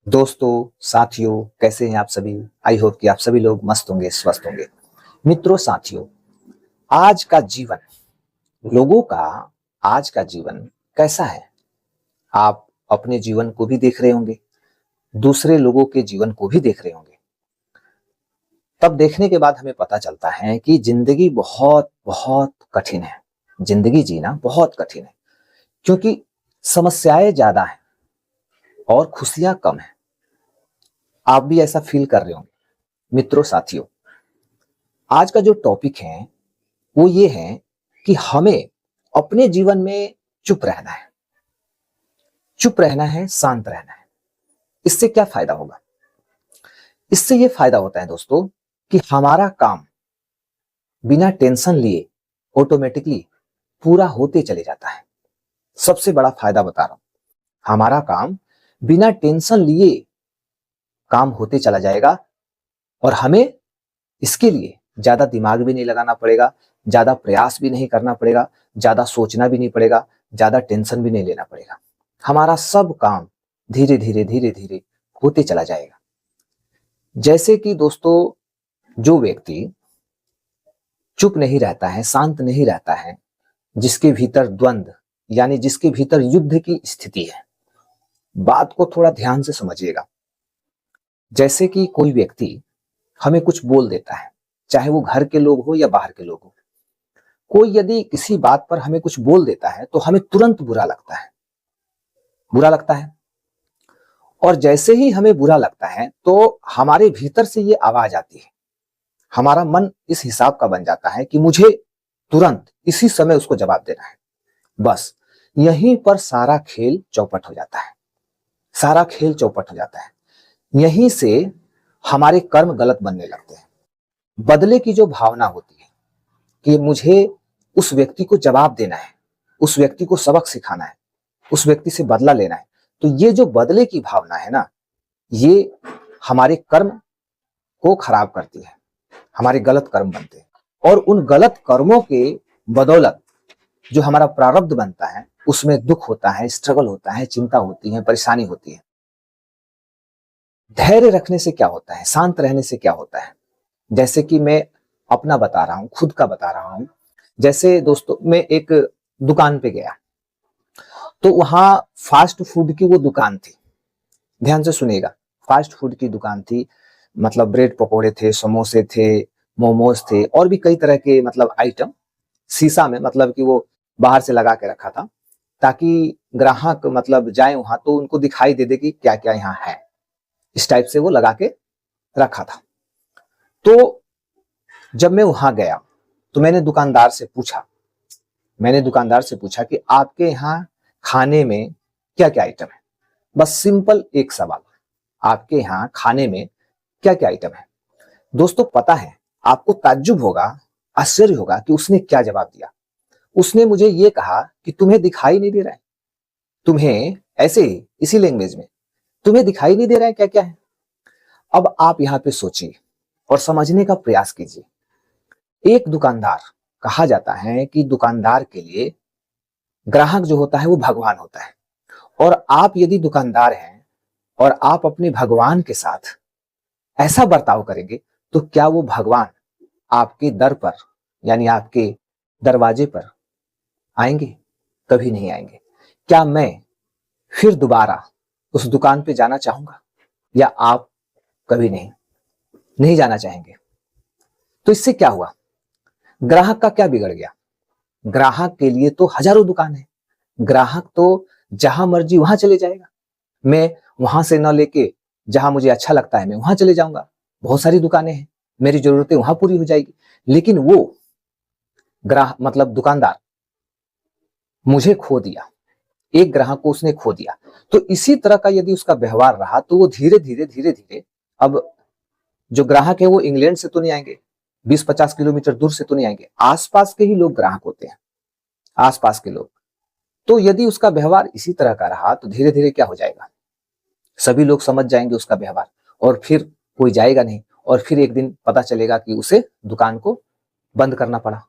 दोस्तों, साथियों, कैसे हैं आप सभी। आई होप कि आप सभी लोग मस्त होंगे, स्वस्थ होंगे। मित्रों, साथियों, आज का जीवन, लोगों का आज का जीवन कैसा है? आप अपने जीवन को भी देख रहे होंगे, दूसरे लोगों के जीवन को भी देख रहे होंगे। तब देखने के बाद हमें पता चलता है कि जिंदगी बहुत बहुत कठिन है। जिंदगी जीना बहुत कठिन है, क्योंकि समस्याएं ज्यादा हैं और खुशियां कम हैं। आप भी ऐसा फील कर रहे होंगे। मित्रों, साथियों, आज का जो टॉपिक है वो ये है कि हमें अपने जीवन में चुप रहना है। चुप रहना है, शांत रहना है। इससे क्या फायदा होगा? इससे ये फायदा होता है दोस्तों कि हमारा काम बिना टेंशन लिए ऑटोमेटिकली पूरा होते चले जाता है। सबसे बड़ा फायदा बता रहा हूं, हमारा काम बिना टेंशन लिए काम होते चला जाएगा और हमें इसके लिए ज्यादा दिमाग भी नहीं लगाना पड़ेगा, ज्यादा प्रयास भी नहीं करना पड़ेगा, ज्यादा सोचना भी नहीं पड़ेगा, ज्यादा टेंशन भी नहीं लेना पड़ेगा। हमारा सब काम धीरे धीरे धीरे धीरे होते चला जाएगा। जैसे कि दोस्तों, जो व्यक्ति चुप नहीं रहता है, शांत नहीं रहता है, जिसके भीतर द्वंद्व यानी जिसके भीतर युद्ध की स्थिति है, बात को थोड़ा ध्यान से समझिएगा। जैसे कि कोई व्यक्ति हमें कुछ बोल देता है, चाहे वो घर के लोग हो या बाहर के लोग हो। कोई यदि किसी बात पर हमें कुछ बोल देता है तो हमें तुरंत बुरा लगता है, बुरा लगता है। और जैसे ही हमें बुरा लगता है तो हमारे भीतर से ये आवाज आती है, हमारा मन इस हिसाब का बन जाता है कि मुझे तुरंत इसी समय उसको जवाब देना है। बस यहीं पर सारा खेल चौपट हो जाता है, सारा खेल चौपट हो जाता है। यहीं से हमारे कर्म गलत बनने लगते हैं। बदले की जो भावना होती है कि मुझे उस व्यक्ति को जवाब देना है, उस व्यक्ति को सबक सिखाना है, उस व्यक्ति से बदला लेना है, तो ये जो बदले की भावना है ना, ये हमारे कर्म को खराब करती है, हमारे गलत कर्म बनते हैं। और उन गलत कर्मों के बदौलत जो हमारा प्रारब्ध बनता है उसमें दुख होता है, स्ट्रगल होता है, चिंता होती है, परेशानी होती है। धैर्य रखने से क्या होता है, शांत रहने से क्या होता है? जैसे कि मैं अपना बता रहा हूं, खुद का बता रहा हूं। जैसे दोस्तों, मैं एक दुकान पे गया तो वहां फास्ट फूड की वो दुकान थी। ध्यान से सुनिएगा, फास्ट फूड की दुकान थी। मतलब ब्रेड पकोड़े थे, समोसे थे, मोमोज थे और भी कई तरह के मतलब आइटम शीशा में, मतलब कि वो बाहर से लगा के रखा था ताकि ग्राहक मतलब जाए वहां तो उनको दिखाई दे दे कि क्या क्या यहाँ है। इस टाइप से वो लगा के रखा था। तो जब मैं वहां गया तो मैंने दुकानदार से पूछा कि आपके यहाँ खाने में क्या क्या आइटम है। बस सिंपल एक सवाल, आपके यहाँ खाने में क्या क्या आइटम है। दोस्तों, पता है, आपको ताज्जुब होगा, आश्चर्य होगा कि उसने क्या जवाब दिया। उसने मुझे ये कहा कि तुम्हें दिखाई नहीं दे रहा है, तुम्हें ऐसे ही इसी लैंग्वेज में, तुम्हें दिखाई नहीं दे रहा है क्या क्या है। अब आप यहाँ पे सोचिए और समझने का प्रयास कीजिए। एक दुकानदार, कहा जाता है कि दुकानदार के लिए ग्राहक जो होता है वो भगवान होता है। और आप यदि दुकानदार हैं और आप अपने भगवान के साथ ऐसा बर्ताव करेंगे तो क्या वो भगवान आपके दर पर यानी आपके दरवाजे पर आएंगे? कभी नहीं आएंगे। क्या मैं फिर दोबारा उस दुकान पे जाना चाहूंगा? या आप कभी नहीं जाना चाहेंगे। तो इससे क्या हुआ? ग्राहक का क्या बिगड़ गया? ग्राहक के लिए तो हजारों दुकान है, ग्राहक तो जहां मर्जी वहां चले जाएगा। मैं वहां से न लेके जहां मुझे अच्छा लगता है मैं वहां चले जाऊंगा। बहुत सारी दुकानें हैं, मेरी जरूरतें वहां पूरी हो जाएगी। लेकिन वो ग्राहक मतलब दुकानदार मुझे खो दिया, एक ग्राहक को उसने खो दिया। तो इसी तरह का यदि उसका व्यवहार रहा तो वो धीरे धीरे धीरे धीरे, अब जो ग्राहक है वो इंग्लैंड से तो नहीं आएंगे, 20-50 किलोमीटर दूर से तो नहीं आएंगे, आसपास के ही लोग ग्राहक होते हैं, आसपास के लोग। तो यदि उसका व्यवहार इसी तरह का रहा तो धीरे धीरे क्या हो जाएगा, सभी लोग समझ जाएंगे उसका व्यवहार और फिर कोई जाएगा नहीं। और फिर एक दिन पता चलेगा कि उसे दुकान को बंद करना पड़ा।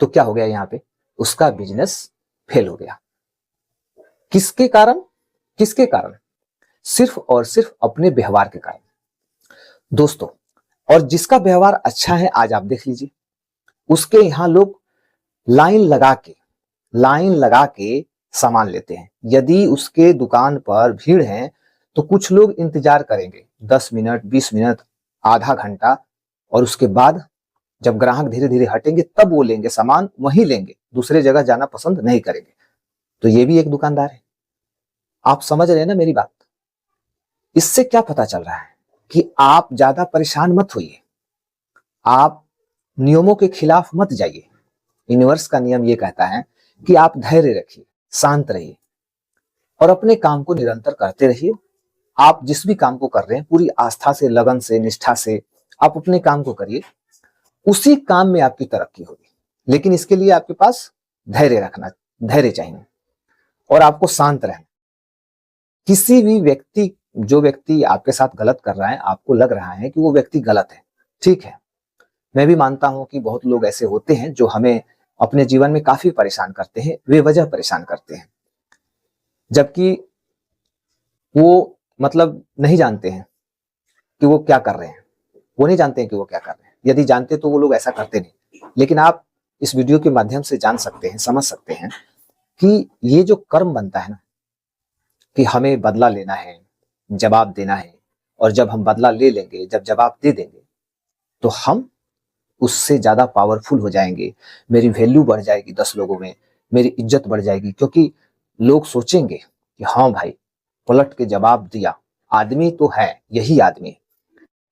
तो क्या हो गया यहाँ पे? उसका बिजनेस फेल हो गया। किसके कारण? किसके कारण? सिर्फ और सिर्फ अपने व्यवहार के कारण। दोस्तों, और जिसका व्यवहार अच्छा है, आज आप देख लीजिए, उसके यहाँ लोग लाइन लगा के सामान लेते हैं। यदि उसके दुकान पर भीड़ है तो कुछ लोग इंतजार करेंगे 10 मिनट, 20 मिनट, आधा घंटा, और उसके बाद जब ग्राहक धीरे धीरे हटेंगे तब वो लेंगे सामान, वहीं लेंगे, दूसरे जगह जाना पसंद नहीं करेंगे। तो ये भी एक दुकानदार है। आप समझ रहे हैं ना मेरी बात? इससे क्या पता चल रहा है कि आप ज्यादा परेशान मत होइए, आप नियमों के खिलाफ मत जाइए। यूनिवर्स का नियम ये कहता है कि आप धैर्य रखिए, शांत रहिए और अपने काम को निरंतर करते रहिए। आप जिस भी काम को कर रहे हैं पूरी आस्था से, लगन से, निष्ठा से आप अपने काम को करिए, उसी काम में आपकी तरक्की होगी। लेकिन इसके लिए आपके पास धैर्य चाहिए और आपको शांत रहना। किसी भी व्यक्ति, जो व्यक्ति आपके साथ गलत कर रहा है, आपको लग रहा है कि वो व्यक्ति गलत है, ठीक है, मैं भी मानता हूं कि बहुत लोग ऐसे होते हैं जो हमें अपने जीवन में काफी परेशान करते हैं, बेवजह परेशान करते हैं, जबकि वो मतलब नहीं जानते हैं कि वो क्या कर रहे हैं, वो नहीं जानते हैं कि वो क्या कर रहे हैं। यदि जानते तो वो लोग ऐसा करते नहीं। लेकिन आप इस वीडियो के माध्यम से जान सकते हैं, समझ सकते हैं कि ये जो कर्म बनता है ना, कि हमें बदला लेना है, जवाब देना है, और जब हम बदला ले लेंगे, जब जवाब दे देंगे, तो हम उससे ज्यादा पावरफुल हो जाएंगे, मेरी वैल्यू बढ़ जाएगी 10 लोगों में, मेरी इज्जत बढ़ जाएगी, क्योंकि लोग सोचेंगे कि हाँ भाई, पलट के जवाब दिया, आदमी तो है, यही आदमी है।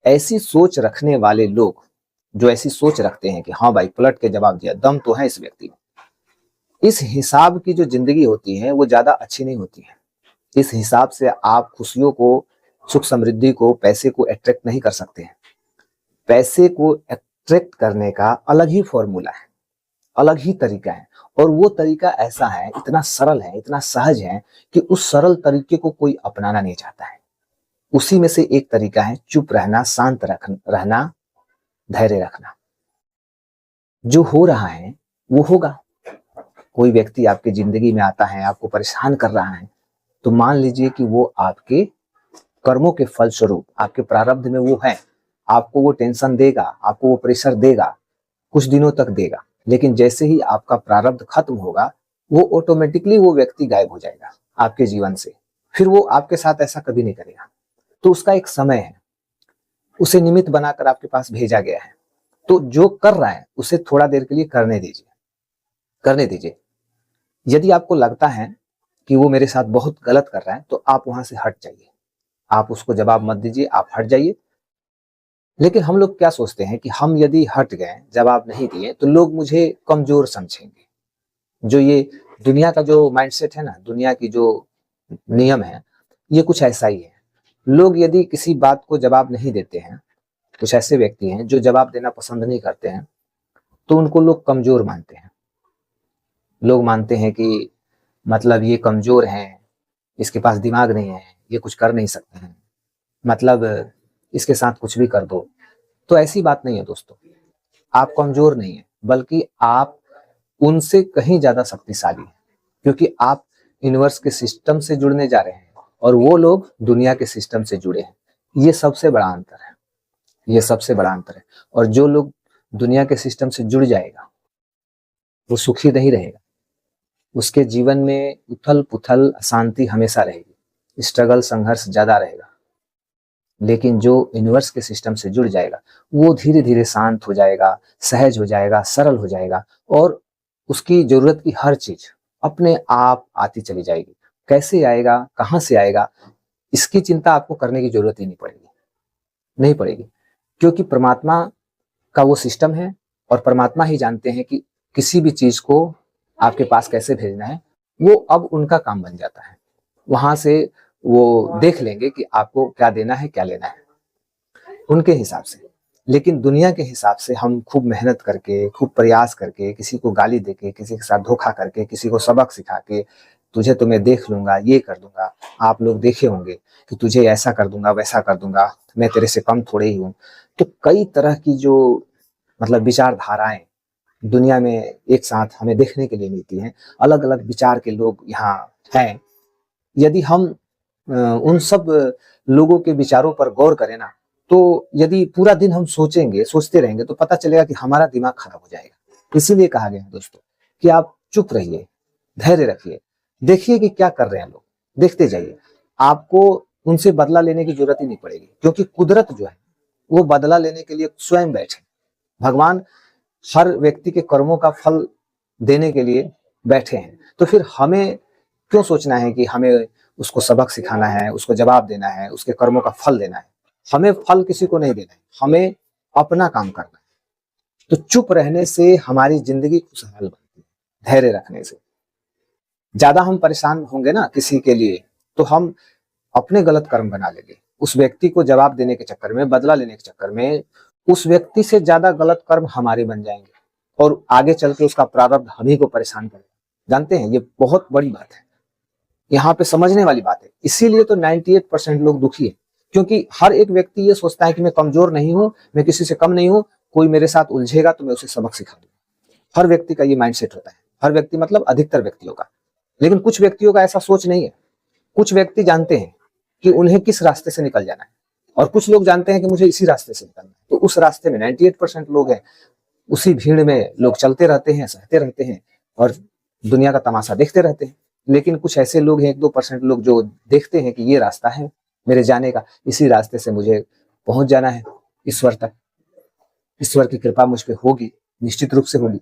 ऐसी सोच रखने वाले लोग, जो ऐसी सोच रखते हैं कि हाँ भाई पलट के जवाब दिया, दम तो है इस व्यक्ति में, इस हिसाब की जो जिंदगी होती है वो ज्यादा अच्छी नहीं होती है। इस हिसाब से आप खुशियों को, सुख समृद्धि को, पैसे को अट्रैक्ट नहीं कर सकते हैं। पैसे को अट्रैक्ट करने का अलग ही फॉर्मूला है, अलग ही तरीका है, और वो तरीका ऐसा है, इतना सरल है, इतना सहज है कि उस सरल तरीके को कोई अपनाना नहीं चाहता है। उसी में से एक तरीका है चुप रहना, शांत रहना, धैर्य रखना। जो हो रहा है वो होगा। कोई व्यक्ति आपकी जिंदगी में आता है, आपको परेशान कर रहा है, तो मान लीजिए कि वो आपके कर्मों के फलस्वरूप, आपके प्रारब्ध में वो है। आपको वो टेंशन देगा, आपको वो प्रेशर देगा, कुछ दिनों तक देगा, लेकिन जैसे ही आपका प्रारब्ध खत्म होगा, वो ऑटोमेटिकली वो व्यक्ति गायब हो जाएगा आपके जीवन से। फिर वो आपके साथ ऐसा कभी नहीं करेगा। तो उसका एक समय है, उसे निमित्त बनाकर आपके पास भेजा गया है। तो जो कर रहा है उसे थोड़ा देर के लिए करने दीजिए। यदि आपको लगता है कि वो मेरे साथ बहुत गलत कर रहा है, तो आप वहां से हट जाइए, आप उसको जवाब मत दीजिए, आप हट जाइए। लेकिन हम लोग क्या सोचते हैं कि हम यदि हट गए, जवाब नहीं दिए, तो लोग मुझे कमजोर समझेंगे। जो ये दुनिया का जो माइंडसेट है ना, दुनिया की जो नियम है, ये कुछ ऐसा ही है। लोग यदि किसी बात को जवाब नहीं देते हैं, कुछ ऐसे व्यक्ति हैं जो जवाब देना पसंद नहीं करते हैं, तो उनको लोग कमजोर मानते हैं। लोग मानते हैं कि मतलब ये कमजोर हैं, इसके पास दिमाग नहीं है, ये कुछ कर नहीं सकते हैं, मतलब इसके साथ कुछ भी कर दो। तो ऐसी बात नहीं है दोस्तों, आप कमजोर नहीं है, बल्कि आप उनसे कहीं ज्यादा शक्तिशाली हैं, क्योंकि आप यूनिवर्स के सिस्टम से जुड़ने जा रहे हैं और वो लोग दुनिया के सिस्टम से जुड़े हैं। ये सबसे बड़ा अंतर है, ये सबसे बड़ा अंतर है। और जो लोग दुनिया के सिस्टम से जुड़ जाएगा वो सुखी नहीं रहेगा, उसके जीवन में उथल पुथल, अशांति हमेशा रहेगी, स्ट्रगल, संघर्ष ज्यादा रहेगा। लेकिन जो यूनिवर्स के सिस्टम से जुड़ जाएगा वो धीरे धीरे शांत हो जाएगा, सहज हो जाएगा, सरल हो जाएगा, और उसकी जरूरत की हर चीज अपने आप आती चली जाएगी। कैसे आएगा, कहाँ से आएगा, इसकी चिंता आपको करने की जरूरत ही नहीं पड़ेगी, क्योंकि परमात्मा का वो सिस्टम है और परमात्मा ही जानते हैं कि किसी भी चीज को आपके पास कैसे भेजना है। वो अब उनका काम बन जाता है, वहां से वो देख लेंगे कि आपको क्या देना है, क्या लेना है, उनके हिसाब से। लेकिन दुनिया के हिसाब से हम खूब मेहनत करके, खूब प्रयास करके, किसी को गाली देके, किसी के साथ धोखा करके, किसी को सबक सिखा के, तुझे तो मैं देख लूंगा, ये कर दूंगा, आप लोग देखे होंगे कि तुझे ऐसा कर दूंगा, वैसा कर दूंगा, मैं तेरे से कम थोड़े ही हूँ। तो कई तरह की जो मतलब विचारधाराएं दुनिया में एक साथ हमें देखने के लिए मिलती हैं। अलग अलग विचार के लोग यहाँ हैं। यदि हम उन सब लोगों के विचारों पर गौर करें ना, तो यदि पूरा दिन हम सोचते रहेंगे तो पता चलेगा कि हमारा दिमाग खराब हो जाएगा। इसीलिए कहा गया है दोस्तों कि आप चुप रहिए, धैर्य रखिए, देखिए कि क्या कर रहे हैं लोग, देखते जाइए। आपको उनसे बदला लेने की जरूरत ही नहीं पड़ेगी, क्योंकि कुदरत जो है वो बदला लेने के लिए स्वयं बैठे। भगवान हर व्यक्ति के कर्मों का फल देने के लिए बैठे हैं। तो फिर हमें क्यों सोचना है कि हमें उसको सबक सिखाना है, उसको जवाब देना है, उसके कर्मों का फल देना है। हमें फल किसी को नहीं देना है, हमें अपना काम करना है। तो चुप रहने से हमारी जिंदगी खुशहाल बनती है, धैर्य रखने से। ज्यादा हम परेशान होंगे ना किसी के लिए, तो हम अपने गलत कर्म बना लेंगे। उस व्यक्ति को जवाब देने के चक्कर में, बदला लेने के चक्कर में, उस व्यक्ति से ज्यादा गलत कर्म हमारे बन जाएंगे और आगे चल के उसका प्रारब्ध हम ही को परेशान करेगा। जानते हैं, ये बहुत बड़ी बात है, यहाँ पे समझने वाली बात है। इसीलिए तो 98% लोग दुखी है, क्योंकि हर एक व्यक्ति ये सोचता है कि मैं कमजोर नहीं हूं, मैं किसी से कम नहीं हूं, कोई मेरे साथ उलझेगा तो मैं उसे सबक सिखा दूंगा। हर व्यक्ति का ये माइंडसेट होता है, हर व्यक्ति मतलब अधिकतर व्यक्तियों का। लेकिन कुछ व्यक्तियों का ऐसा सोच नहीं है। कुछ व्यक्ति जानते हैं कि उन्हें किस रास्ते से निकल जाना है, और कुछ लोग जानते हैं कि मुझे इसी रास्ते से निकलना है। तो उस रास्ते में 98% लोग हैं, उसी भीड़ में लोग चलते रहते हैं, सहते रहते हैं और दुनिया का तमाशा देखते रहते हैं। लेकिन कुछ ऐसे लोग हैं, 1-2% लोग, जो देखते हैं कि ये रास्ता है मेरे जाने का, इसी रास्ते से मुझे पहुंच जाना है ईश्वर तक, ईश्वर की कृपा मुझ पे होगी, निश्चित रूप से होगी।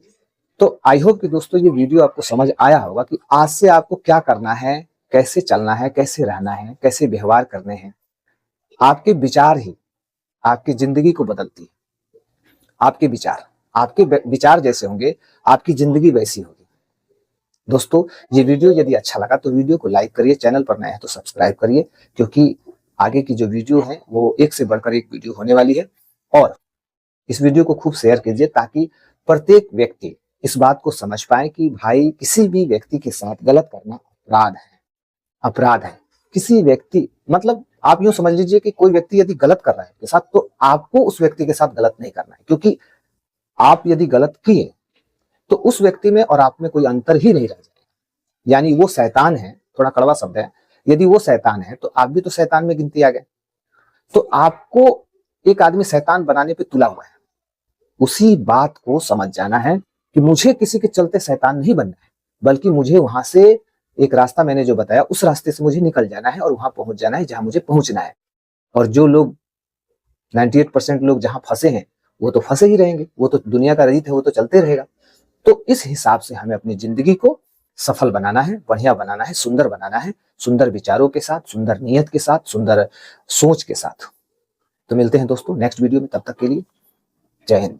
तो आई होप कि दोस्तों ये वीडियो आपको समझ आया होगा कि आज से आपको क्या करना है, कैसे चलना है, कैसे रहना है, कैसे व्यवहार करने हैं। आपके विचार ही आपकी जिंदगी को बदलती है। आपके विचार जैसे होंगे, आपकी जिंदगी वैसी होगी। दोस्तों, ये वीडियो यदि अच्छा लगा तो वीडियो को लाइक करिए, चैनल पर नए हैं तो सब्सक्राइब करिए, क्योंकि आगे की जो वीडियो है वो एक से बढ़कर एक वीडियो होने वाली है। और इस वीडियो को खूब शेयर कीजिए, ताकि प्रत्येक व्यक्ति इस बात को समझ पाए कि भाई, किसी भी व्यक्ति के साथ गलत करना अपराध है। किसी व्यक्ति, मतलब आप यूं समझ लीजिए कि कोई व्यक्ति यदि गलत कर रहा है आपके साथ, तो आपको उस व्यक्ति के साथ गलत नहीं करना है, क्योंकि आप यदि गलत किए तो उस व्यक्ति में और आप में कोई अंतर ही नहीं रह जाएगा। यानी वो शैतान है, थोड़ा कड़वा शब्द है, यदि वो शैतान है तो आप भी तो शैतान में गिनती आ गए। तो आपको एक आदमी शैतान बनाने पे तुला हुआ है। उसी बात को समझ जाना है कि मुझे किसी के चलते शैतान नहीं बनना है, बल्कि मुझे वहां से एक रास्ता मैंने जो बताया, उस रास्ते से मुझे निकल जाना है और वहां पहुंच जाना है जहां मुझे पहुंचना है। और जो लोग 98% लोग जहां फंसे हैं, वो तो फंसे ही रहेंगे, वो तो दुनिया का रीत है, वो तो चलते रहेगा। तो इस हिसाब से हमें अपनी जिंदगी को सफल बनाना है, बढ़िया बनाना है, सुंदर बनाना है, सुंदर विचारों के साथ, सुंदर नियत के साथ, सुंदर सोच के साथ। तो मिलते हैं दोस्तों नेक्स्ट वीडियो में, तब तक के लिए जय हिंद।